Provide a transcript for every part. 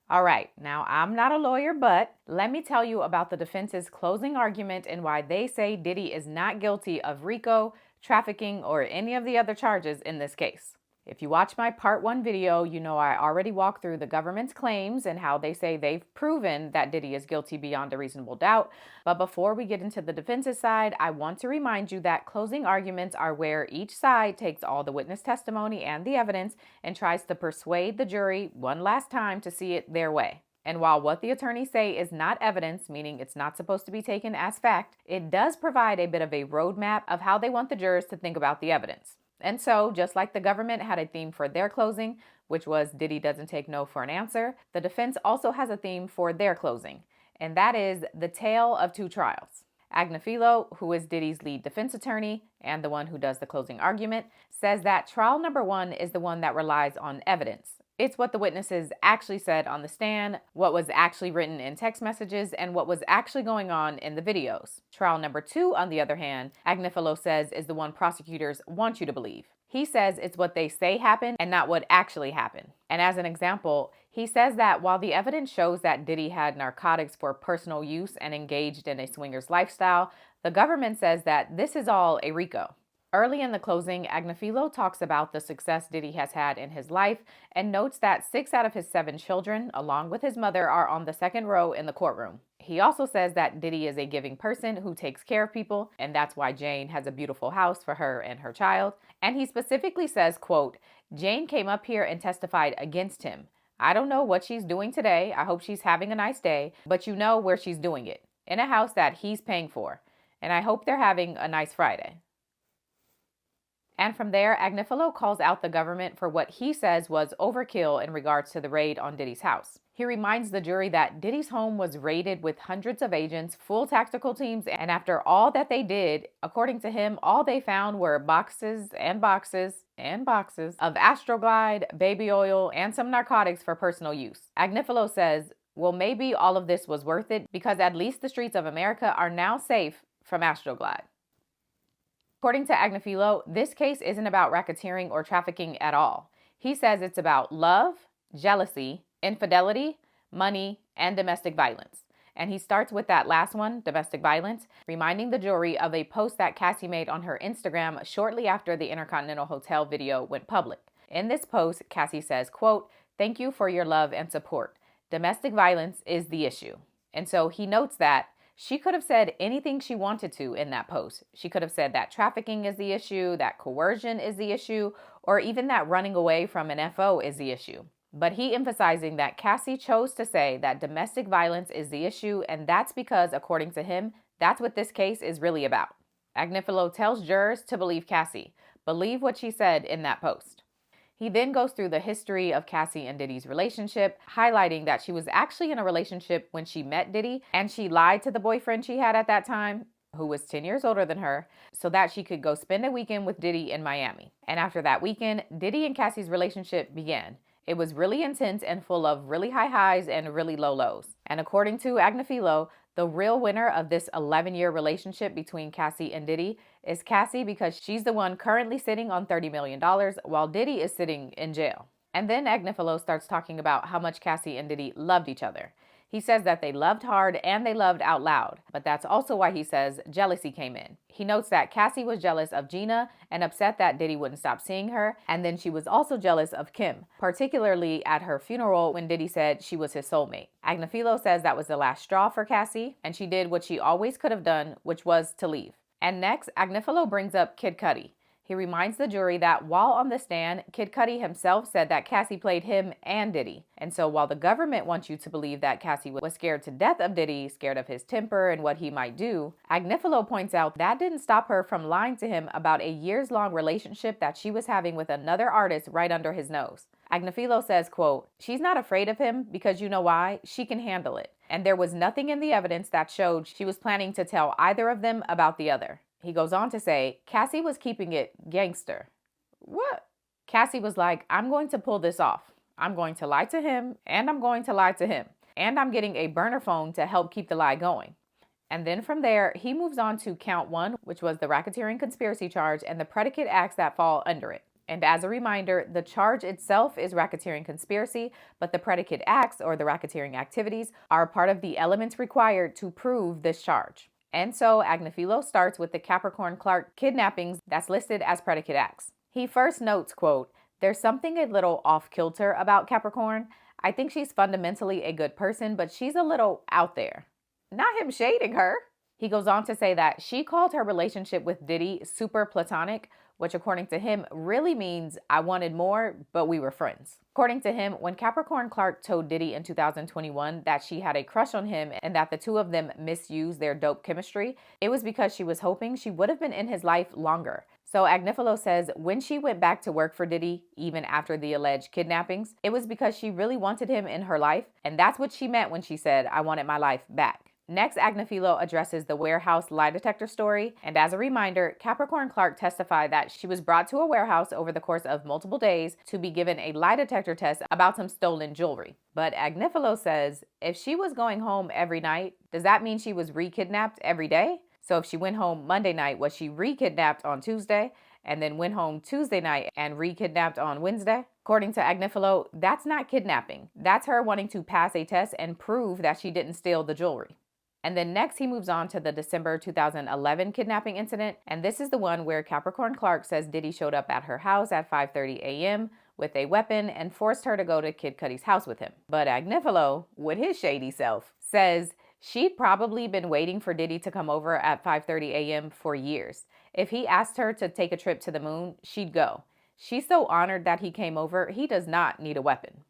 All right, now I'm not a lawyer, but let me tell you about the defense's closing argument and why they say Diddy is not guilty of RICO, trafficking, or any of the other charges in this case. If you watch my part 1 video, you know I already walked through the government's claims and how they say they've proven that Diddy is guilty beyond a reasonable doubt. But before we get into the defense's side, I want to remind you that closing arguments are where each side takes all the witness testimony and the evidence and tries to persuade the jury one last time to see it their way. And while what the attorneys say is not evidence, meaning it's not supposed to be taken as fact, it does provide a bit of a roadmap of how they want the jurors to think about the evidence. And so, just like the government had a theme for their closing, which was Diddy doesn't take no for an answer, the defense also has a theme for their closing, and that is the tale of two trials. Agnifilo, who is Diddy's lead defense attorney and the one who does the closing argument, says that trial number 1 is the one that relies on evidence. It's what the witnesses actually said on the stand, what was actually written in text messages, and what was actually going on in the videos. Trial number 2, on the other hand, Agnifilo says is the one prosecutors want you to believe. He says it's what they say happened and not what actually happened. And as an example, he says that while the evidence shows that Diddy had narcotics for personal use and engaged in a swinger's lifestyle, the government says that this is all a RICO. Early in the closing, Agnifilo talks about the success Diddy has had in his life and notes that 6 out of his 7 children, along with his mother, are on the second row in the courtroom. He also says that Diddy is a giving person who takes care of people, and that's why Jane has a beautiful house for her and her child. And he specifically says, quote, Jane came up here and testified against him. I don't know what she's doing today. I hope she's having a nice day, but you know where she's doing it, in a house that he's paying for. And I hope they're having a nice Friday. And from there, Agnifilo calls out the government for what he says was overkill in regards to the raid on Diddy's house. He reminds the jury that Diddy's home was raided with hundreds of agents, full tactical teams, and after all that they did, according to him, all they found were boxes and boxes and boxes of Astroglide, baby oil, and some narcotics for personal use. Agnifilo says, well, maybe all of this was worth it because at least the streets of America are now safe from Astroglide. According to Agnifilo, this case isn't about racketeering or trafficking at all. He says it's about love, jealousy, infidelity, money, and domestic violence. And he starts with that last one, domestic violence, reminding the jury of a post that Cassie made on her Instagram shortly after the Intercontinental Hotel video went public. In this post, Cassie says, quote, "Thank you for your love and support. Domestic violence is the issue." And so he notes that she could have said anything she wanted to in that post. She could have said that trafficking is the issue, that coercion is the issue, or even that running away from an FO is the issue. But he emphasizing that Cassie chose to say that domestic violence is the issue, and that's because, according to him, that's what this case is really about. Agnifilo tells jurors to believe Cassie. Believe what she said in that post. He then goes through the history of Cassie and Diddy's relationship, highlighting that she was actually in a relationship when she met Diddy, and she lied to the boyfriend she had at that time, who was 10 years older than her, so that she could go spend a weekend with Diddy in Miami. And after that weekend, Diddy and Cassie's relationship began. It was really intense and full of really high highs and really low lows. And according to Agnifilo, the real winner of this 11-year relationship between Cassie and Diddy is Cassie because she's the one currently sitting on $30 million while Diddy is sitting in jail. And then Agnifilo starts talking about how much Cassie and Diddy loved each other. He says that they loved hard and they loved out loud, but that's also why he says jealousy came in. He notes that Cassie was jealous of Gina and upset that Diddy wouldn't stop seeing her, and then she was also jealous of Kim, particularly at her funeral when Diddy said she was his soulmate. Agnifilo says that was the last straw for Cassie, and she did what she always could have done, which was to leave. And next, Agnifilo brings up Kid Cudi. He reminds the jury that while on the stand, Kid Cudi himself said that Cassie played him and Diddy. And so while the government wants you to believe that Cassie was scared to death of Diddy, scared of his temper and what he might do, Agnifilo points out that didn't stop her from lying to him about a years-long relationship that she was having with another artist right under his nose. Agnifilo says, quote, "She's not afraid of him because you know why? She can handle it. And there was nothing in the evidence that showed she was planning to tell either of them about the other." He goes on to say, Cassie was keeping it gangster. What? Cassie was like, I'm going to pull this off. I'm going to lie to him, and I'm going to lie to him. And I'm getting a burner phone to help keep the lie going. And then from there, he moves on to count 1, which was the racketeering conspiracy charge and the predicate acts that fall under it. And as a reminder, the charge itself is racketeering conspiracy, but the predicate acts or the racketeering activities are part of the elements required to prove this charge. And so Agnifilo starts with the Capricorn Clark kidnappings that's listed as predicate acts. He first notes, quote, "There's something a little off-kilter about Capricorn. I think she's fundamentally a good person, but she's a little out there." Not him shading her. He goes on to say that she called her relationship with Diddy super platonic, which according to him really means I wanted more, but we were friends. According to him, when Capricorn Clark told Diddy in 2021 that she had a crush on him and that the two of them misused their dope chemistry, it was because she was hoping she would have been in his life longer. So Agnifilo says when she went back to work for Diddy, even after the alleged kidnappings, it was because she really wanted him in her life, and that's what she meant when she said, "I wanted my life back." Next, Agnifilo addresses the warehouse lie detector story, and as a reminder, Capricorn Clark testified that she was brought to a warehouse over the course of multiple days to be given a lie detector test about some stolen jewelry. But Agnifilo says if she was going home every night, does that mean she was re-kidnapped every day? So if she went home Monday night, was she re-kidnapped on Tuesday and then went home Tuesday night and re-kidnapped on Wednesday? According to Agnifilo, that's not kidnapping. That's her wanting to pass a test and prove that she didn't steal the jewelry. And then next he moves on to the December 2011 kidnapping incident. And this is the one where Capricorn Clark says Diddy showed up at her house at 5:30 a.m. with a weapon and forced her to go to Kid Cudi's house with him. But Agnifilo, with his shady self, says she'd probably been waiting for Diddy to come over at 5:30 a.m. for years. If he asked her to take a trip to the moon, she'd go. She's so honored that he came over, he does not need a weapon.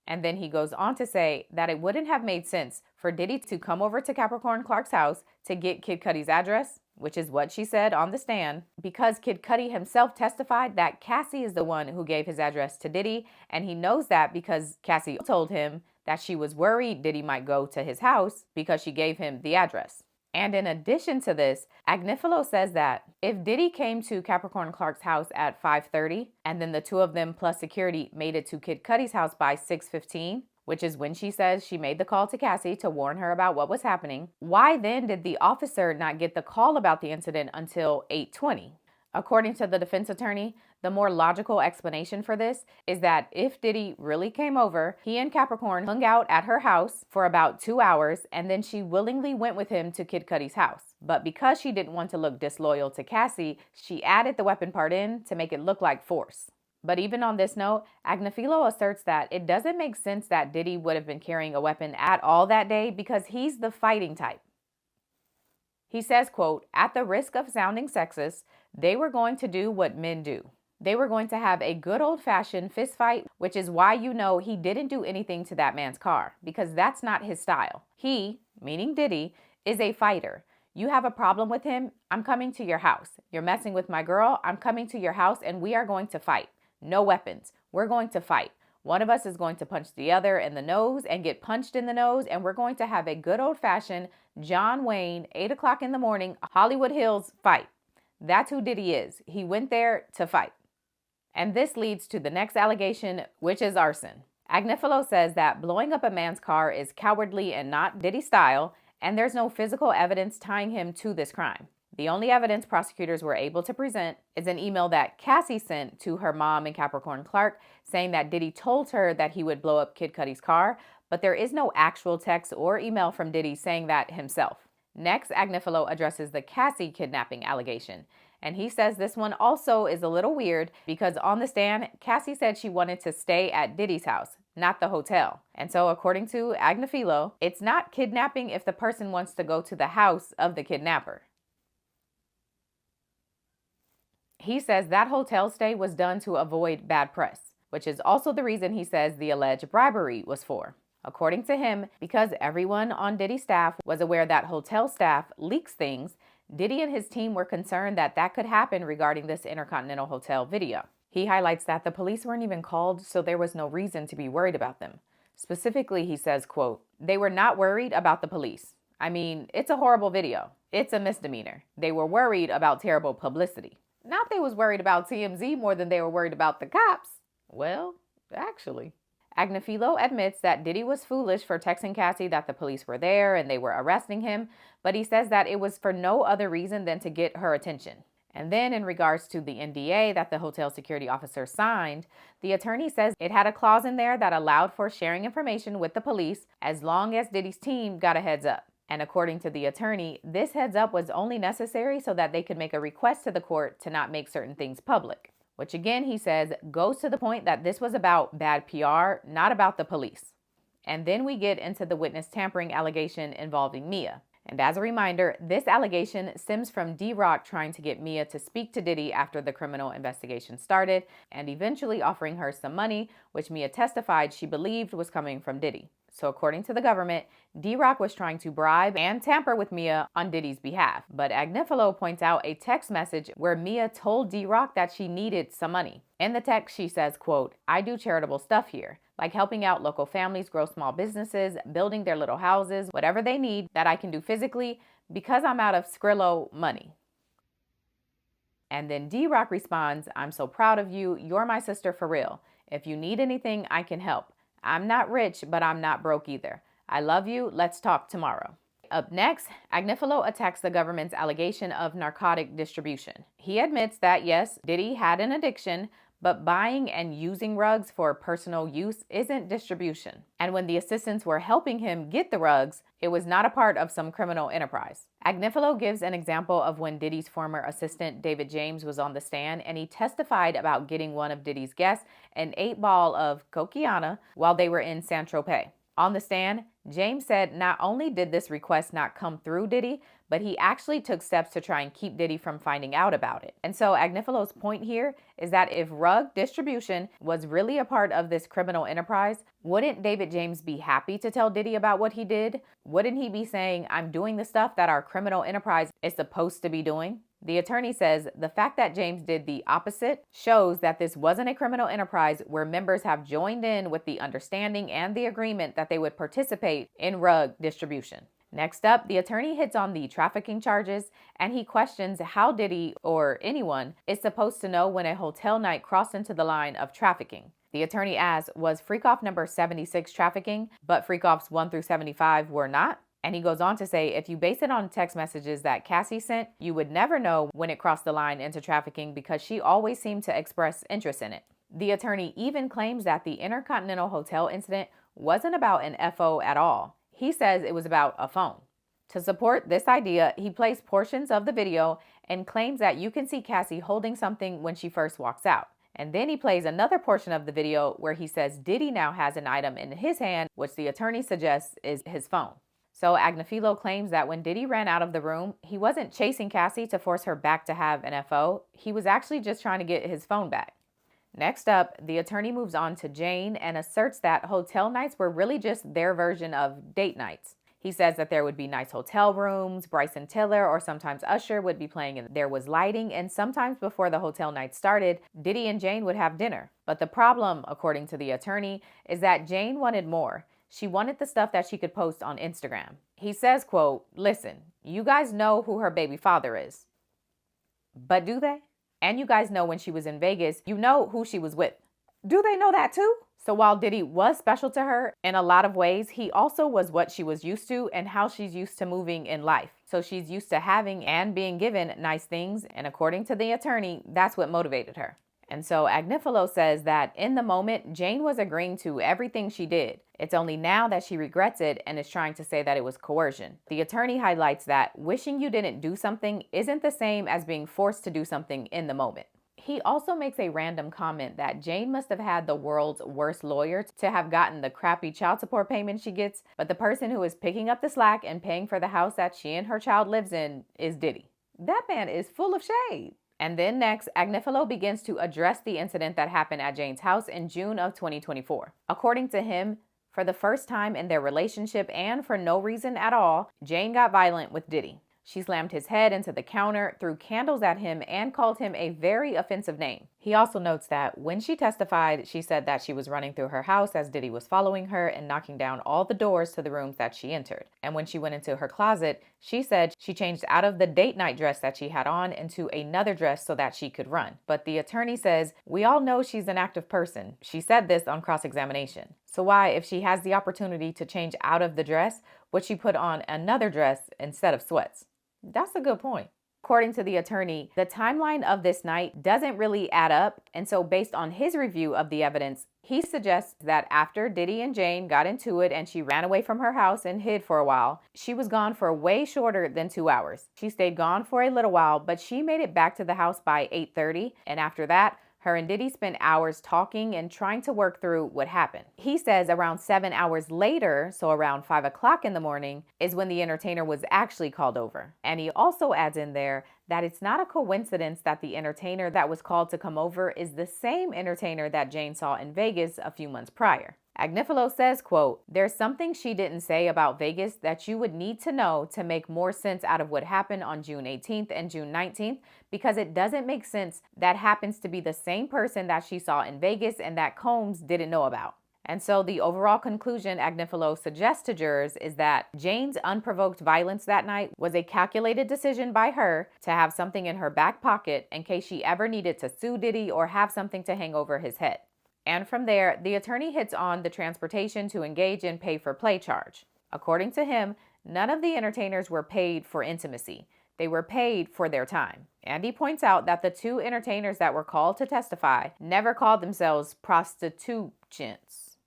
And then he goes on to say that it wouldn't have made sense for Diddy to come over to Capricorn Clark's house to get Kid Cudi's address, which is what she said on the stand, because Kid Cudi himself testified that Cassie is the one who gave his address to Diddy, and he knows that because Cassie told him that she was worried Diddy might go to his house because she gave him the address. And in addition to this, Agnifilo says that if Diddy came to Capricorn Clark's house at 5:30 and then the two of them plus security made it to Kid Cudi's house by 6:15, which is when she says she made the call to Cassie to warn her about what was happening, why then did the officer not get the call about the incident until 8:20? According to the defense attorney, the more logical explanation for this is that if Diddy really came over, he and Capricorn hung out at her house for about 2 hours, and then she willingly went with him to Kid Cudi's house. But because she didn't want to look disloyal to Cassie, she added the weapon part in to make it look like force. But even on this note, Agnifilo asserts that it doesn't make sense that Diddy would have been carrying a weapon at all that day because he's the fighting type. He says, quote, "At the risk of sounding sexist, they were going to do what men do. They were going to have a good old-fashioned fist fight, which is why you know he didn't do anything to that man's car, because that's not his style. He, meaning Diddy, is a fighter. You have a problem with him? I'm coming to your house. You're messing with my girl? I'm coming to your house and we are going to fight. No weapons. We're going to fight. One of us is going to punch the other in the nose and get punched in the nose, and we're going to have a good old-fashioned John Wayne, 8 o'clock in the morning, Hollywood Hills fight. That's who Diddy is. He went there to fight." And this leads to the next allegation, which is arson. Agnifilo says that blowing up a man's car is cowardly and not Diddy style, and there's no physical evidence tying him to this crime. The only evidence prosecutors were able to present is an email that Cassie sent to her mom and Capricorn Clark saying that Diddy told her that he would blow up Kid Cudi's car, but there is no actual text or email from Diddy saying that himself. Next, Agnifilo addresses the Cassie kidnapping allegation, and he says this one also is a little weird because on the stand, Cassie said she wanted to stay at Diddy's house, not the hotel. And so according to Agnifilo, it's not kidnapping if the person wants to go to the house of the kidnapper. He says that hotel stay was done to avoid bad press, which is also the reason he says the alleged bribery was for. According to him, because everyone on Diddy's staff was aware that hotel staff leaks things, Diddy and his team were concerned that that could happen regarding this Intercontinental Hotel video. He highlights that the police weren't even called, so there was no reason to be worried about them. Specifically, he says, quote, "They were not worried about the police. I mean, it's a horrible video. It's a misdemeanor. They were worried about terrible publicity. Not they was worried about TMZ more than they were worried about the cops." Well, actually. Agnifilo admits that Diddy was foolish for texting Cassie that the police were there and they were arresting him, but he says that it was for no other reason than to get her attention. And then in regards to the NDA that the hotel security officer signed, the attorney says it had a clause in there that allowed for sharing information with the police as long as Diddy's team got a heads up. And according to the attorney, this heads up was only necessary so that they could make a request to the court to not make certain things public, which again, he says, goes to the point that this was about bad PR, not about the police. And then we get into the witness tampering allegation involving Mia. And as a reminder, this allegation stems from D-Rock trying to get Mia to speak to Diddy after the criminal investigation started and eventually offering her some money, which Mia testified she believed was coming from Diddy. So according to the government, D-Rock was trying to bribe and tamper with Mia on Diddy's behalf. But Agnifilo points out a text message where Mia told D-Rock that she needed some money. In the text, she says, quote, "I do charitable stuff here, like helping out local families grow small businesses, building their little houses, whatever they need that I can do physically because I'm out of Skrilla money." And then D-Rock responds, "I'm so proud of you. You're my sister for real. If you need anything, I can help. I'm not rich, but I'm not broke either. I love you. Let's talk tomorrow." Up next, Agnifilo attacks the government's allegation of narcotic distribution. He admits that, yes, Diddy had an addiction, but buying and using rugs for personal use isn't distribution. And when the assistants were helping him get the rugs, it was not a part of some criminal enterprise. Agnifilo gives an example of when Diddy's former assistant David James was on the stand, and he testified about getting one of Diddy's guests an 8-ball of cocaine while they were in Saint-Tropez. On the stand, James said not only did this request not come through Diddy, but he actually took steps to try and keep Diddy from finding out about it. And so Agnifilo's point here is that if rug distribution was really a part of this criminal enterprise, wouldn't David James be happy to tell Diddy about what he did? Wouldn't he be saying, "I'm doing the stuff that our criminal enterprise is supposed to be doing"? The attorney says the fact that James did the opposite shows that this wasn't a criminal enterprise where members have joined in with the understanding and the agreement that they would participate in rug distribution. Next up, the attorney hits on the trafficking charges, and he questions how Diddy or anyone is supposed to know when a hotel night crossed into the line of trafficking. The attorney asks, was freak-off number 76 trafficking, but freak-offs 1 through 75 were not? And he goes on to say, if you base it on text messages that Cassie sent, you would never know when it crossed the line into trafficking because she always seemed to express interest in it. The attorney even claims that the Intercontinental Hotel incident wasn't about an FO at all. He says it was about a phone. To support this idea, he plays portions of the video and claims that you can see Cassie holding something when she first walks out. And then he plays another portion of the video where he says Diddy now has an item in his hand, which the attorney suggests is his phone. So Agnifilo claims that when Diddy ran out of the room, he wasn't chasing Cassie to force her back to have an FO. He was actually just trying to get his phone back. Next up, the attorney moves on to Jane and asserts that hotel nights were really just their version of date nights. He says that there would be nice hotel rooms, Bryson Tiller or sometimes Usher would be playing and there was lighting, and sometimes before the hotel night started, Diddy and Jane would have dinner. But the problem, according to the attorney, is that Jane wanted more. She wanted the stuff that she could post on Instagram. He says, quote, "Listen, you guys know who her baby father is. But do they? And you guys know when she was in Vegas, you know who she was with. Do they know that too?" So while Diddy was special to her in a lot of ways, he also was what she was used to and how she's used to moving in life. So she's used to having and being given nice things. And according to the attorney, that's what motivated her. And so Agnifilo says that in the moment, Jane was agreeing to everything she did. It's only now that she regrets it and is trying to say that it was coercion. The attorney highlights that wishing you didn't do something isn't the same as being forced to do something in the moment. He also makes a random comment that Jane must have had the world's worst lawyer to have gotten the crappy child support payment she gets, but the person who is picking up the slack and paying for the house that she and her child lives in is Diddy. That man is full of shade. And then next, Agnifilo begins to address the incident that happened at Jane's house in June of 2024. According to him, for the first time in their relationship and for no reason at all, Jane got violent with Diddy. She slammed his head into the counter, threw candles at him, and called him a very offensive name. He also notes that when she testified, she said that she was running through her house as Diddy was following her and knocking down all the doors to the rooms that she entered. And when she went into her closet, she said she changed out of the date night dress that she had on into another dress so that she could run. But the attorney says, we all know she's an active person. She said this on cross-examination. So why, if she has the opportunity to change out of the dress, would she put on another dress instead of sweats? That's a good point. According to the attorney, the timeline of this night doesn't really add up, and so based on his review of the evidence, he suggests that after Diddy and Jane got into it and she ran away from her house and hid for a while, she was gone for way shorter than 2 hours. She stayed gone for a little while, but she made it back to the house by 8:30, and after that, her and Diddy spent hours talking and trying to work through what happened. He says around 7 hours later, so around 5 o'clock in the morning, is when the entertainer was actually called over. And he also adds in there that it's not a coincidence that the entertainer that was called to come over is the same entertainer that Jane saw in Vegas a few months prior. Agnifilo says, quote, "There's something she didn't say about Vegas that you would need to know to make more sense out of what happened on June 18th and June 19th, because it doesn't make sense that happens to be the same person that she saw in Vegas and that Combs didn't know about." And so the overall conclusion Agnifilo suggests to jurors is that Jane's unprovoked violence that night was a calculated decision by her to have something in her back pocket in case she ever needed to sue Diddy or have something to hang over his head. And from there, the attorney hits on the transportation to engage in pay-for-play charge. According to him, none of the entertainers were paid for intimacy. They were paid for their time. And he points out that the 2 entertainers that were called to testify never called themselves prostitutions.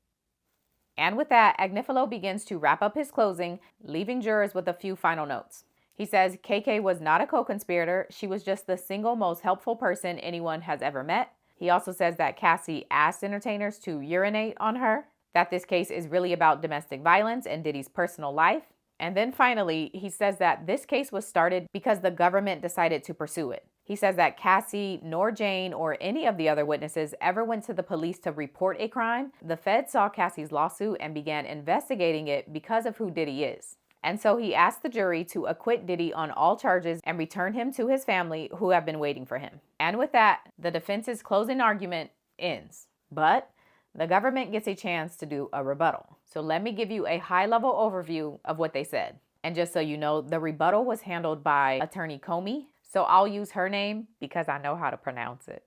And with that, Agnifilo begins to wrap up his closing, leaving jurors with a few final notes. He says KK was not a co-conspirator. She was just the single most helpful person anyone has ever met. He also says that Cassie asked entertainers to urinate on her, that this case is really about domestic violence and Diddy's personal life. And then finally, he says that this case was started because the government decided to pursue it. He says that Cassie, nor Jane, or any of the other witnesses ever went to the police to report a crime. The Fed saw Cassie's lawsuit and began investigating it because of who Diddy is. And so he asked the jury to acquit Diddy on all charges and return him to his family who have been waiting for him. And with that, the defense's closing argument ends. But the government gets a chance to do a rebuttal. So let me give you a high-level overview of what they said. And just so you know, the rebuttal was handled by attorney Comey. So I'll use her name because I know how to pronounce it.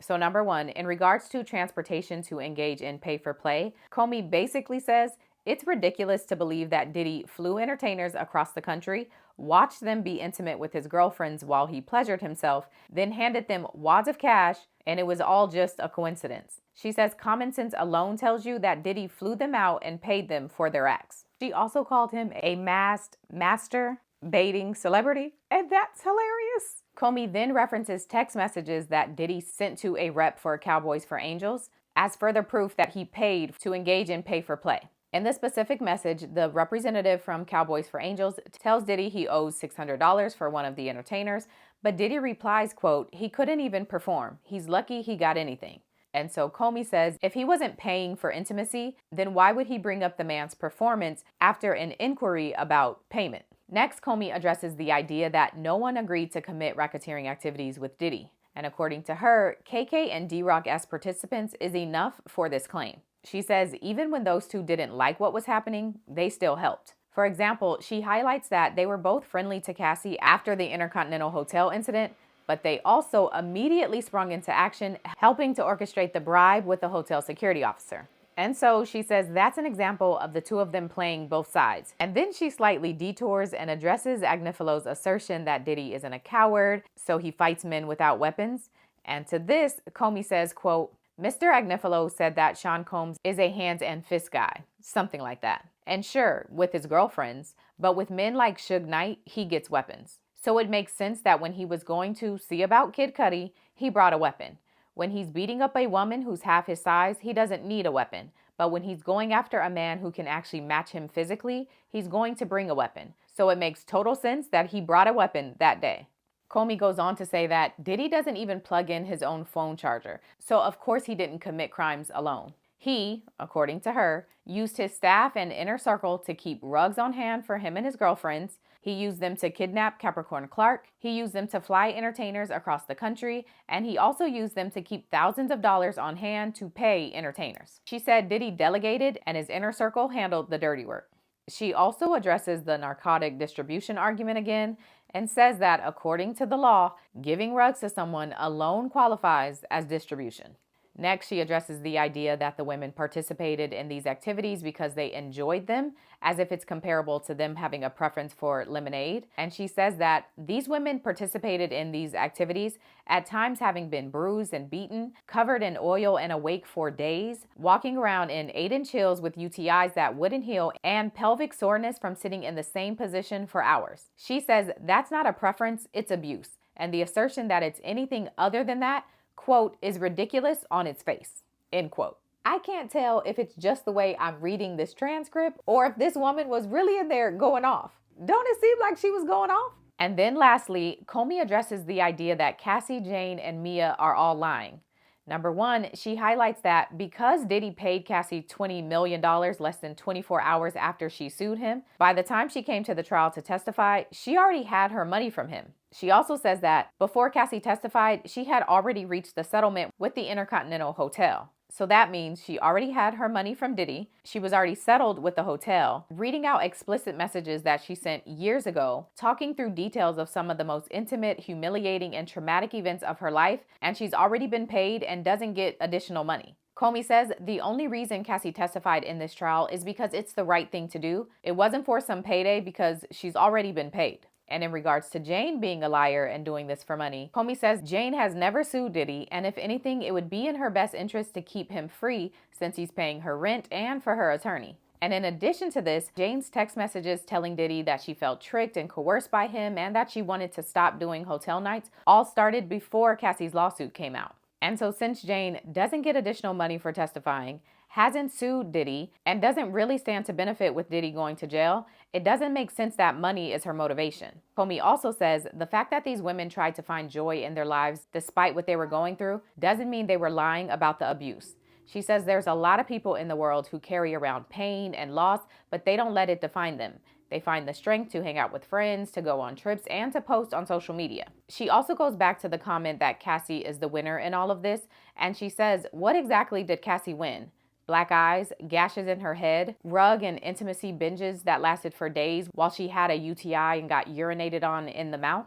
So number 1, in regards to transportation to engage in pay-for-play, Comey basically says, it's ridiculous to believe that Diddy flew entertainers across the country, watched them be intimate with his girlfriends while he pleasured himself, then handed them wads of cash, and it was all just a coincidence. She says common sense alone tells you that Diddy flew them out and paid them for their acts. She also called him a masked master baiting celebrity, and that's hilarious. Comey then references text messages that Diddy sent to a rep for Cowboys for Angels as further proof that he paid to engage in pay-for-play. In this specific message, the representative from Cowboys for Angels tells Diddy he owes $600 for one of the entertainers, but Diddy replies, quote, he couldn't even perform. He's lucky he got anything. And so Comey says if he wasn't paying for intimacy, then why would he bring up the man's performance after an inquiry about payment? Next, Comey addresses the idea that no one agreed to commit racketeering activities with Diddy. And according to her, KK and D-Rock as participants is enough for this claim. She says even when those 2 didn't like what was happening, they still helped. For example, she highlights that they were both friendly to Cassie after the Intercontinental Hotel incident, but they also immediately sprung into action, helping to orchestrate the bribe with the hotel security officer. And so she says that's an example of the 2 of them playing both sides. And then she slightly detours and addresses Agnifilo's assertion that Diddy isn't a coward, so he fights men without weapons. And to this, Comey says, quote, Mr. Agnifilo said that Sean Combs is a hands and fist guy, something like that. And sure, with his girlfriends, but with men like Suge Knight, he gets weapons. So it makes sense that when he was going to see about Kid Cudi, he brought a weapon. When he's beating up a woman who's half his size, he doesn't need a weapon. But when he's going after a man who can actually match him physically, he's going to bring a weapon. So it makes total sense that he brought a weapon that day. Comey goes on to say that Diddy doesn't even plug in his own phone charger, so of course he didn't commit crimes alone. He, according to her, used his staff and inner circle to keep rugs on hand for him and his girlfriends. He used them to kidnap Capricorn Clark. He used them to fly entertainers across the country. And he also used them to keep thousands of dollars on hand to pay entertainers. She said Diddy delegated and his inner circle handled the dirty work. She also addresses the narcotic distribution argument again and says that according to the law, giving rugs to someone alone qualifies as distribution. Next, she addresses the idea that the women participated in these activities because they enjoyed them, as if it's comparable to them having a preference for lemonade. And she says that these women participated in these activities, at times having been bruised and beaten, covered in oil and awake for days, walking around in 8-inch heels with UTIs that wouldn't heal, and pelvic soreness from sitting in the same position for hours. She says that's not a preference, it's abuse. And the assertion that it's anything other than that, quote, is ridiculous on its face, end quote. I can't tell if it's just the way I'm reading this transcript or if this woman was really in there going off. Don't it seem like she was going off? And then lastly, Comey addresses the idea that Cassie, Jane, and Mia are all lying. Number one, she highlights that because Diddy paid Cassie $20 million less than 24 hours after she sued him, by the time she came to the trial to testify, she already had her money from him. She also says that before Cassie testified, she had already reached the settlement with the Intercontinental Hotel. So that means she already had her money from Diddy, she was already settled with the hotel, reading out explicit messages that she sent years ago, talking through details of some of the most intimate, humiliating, and traumatic events of her life, and she's already been paid and doesn't get additional money. Comey says the only reason Cassie testified in this trial is because it's the right thing to do. It wasn't for some payday because she's already been paid. And in regards to Jane being a liar and doing this for money, Comey says Jane has never sued Diddy, and if anything, it would be in her best interest to keep him free since he's paying her rent and for her attorney. And in addition to this, Jane's text messages telling Diddy that she felt tricked and coerced by him and that she wanted to stop doing hotel nights all started before Cassie's lawsuit came out. And so since Jane doesn't get additional money for testifying, hasn't sued Diddy, and doesn't really stand to benefit with Diddy going to jail, it doesn't make sense that money is her motivation. Comey also says the fact that these women tried to find joy in their lives despite what they were going through doesn't mean they were lying about the abuse. She says there's a lot of people in the world who carry around pain and loss, but they don't let it define them. They find the strength to hang out with friends, to go on trips, and to post on social media. She also goes back to the comment that Cassie is the winner in all of this, and she says, what exactly did Cassie win? Black eyes, gashes in her head, rug and intimacy binges that lasted for days while she had a UTI and got urinated on in the mouth?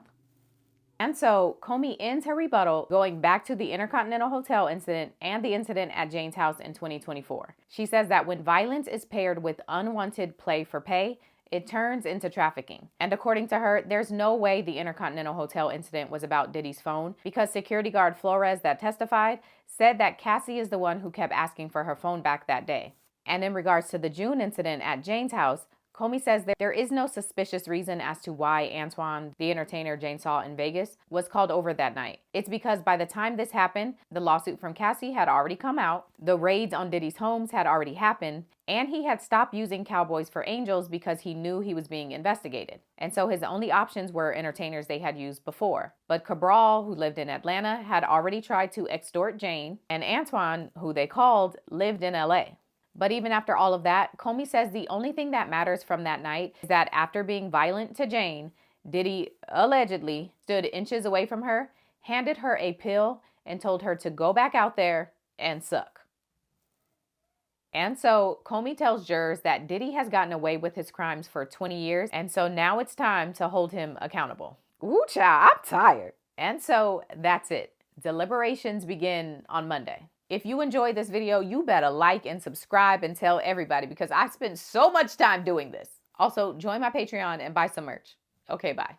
And so Comey ends her rebuttal going back to the Intercontinental Hotel incident and the incident at Jane's house in 2024. She says that when violence is paired with unwanted play for pay, it turns into trafficking. And according to her, there's no way the Intercontinental Hotel incident was about Diddy's phone because security guard Flores that testified said that Cassie is the one who kept asking for her phone back that day. And in regards to the June incident at Jane's house, Comey says that there is no suspicious reason as to why Antoine, the entertainer Jane saw in Vegas, was called over that night. It's because by the time this happened, the lawsuit from Cassie had already come out, the raids on Diddy's homes had already happened, and he had stopped using Cowboys for Angels because he knew he was being investigated. And so his only options were entertainers they had used before. But Cabral, who lived in Atlanta, had already tried to extort Jane, and Antoine, who they called, lived in LA. But even after all of that, Comey says the only thing that matters from that night is that after being violent to Jane, Diddy allegedly stood inches away from her, handed her a pill, and told her to go back out there and suck. And so Comey tells jurors that Diddy has gotten away with his crimes for 20 years, and so now it's time to hold him accountable. Ooh, child, I'm tired. And so that's it. Deliberations begin on Monday. If you enjoyed this video, you better like and subscribe and tell everybody because I spent so much time doing this. Also, join my Patreon and buy some merch. Okay, bye.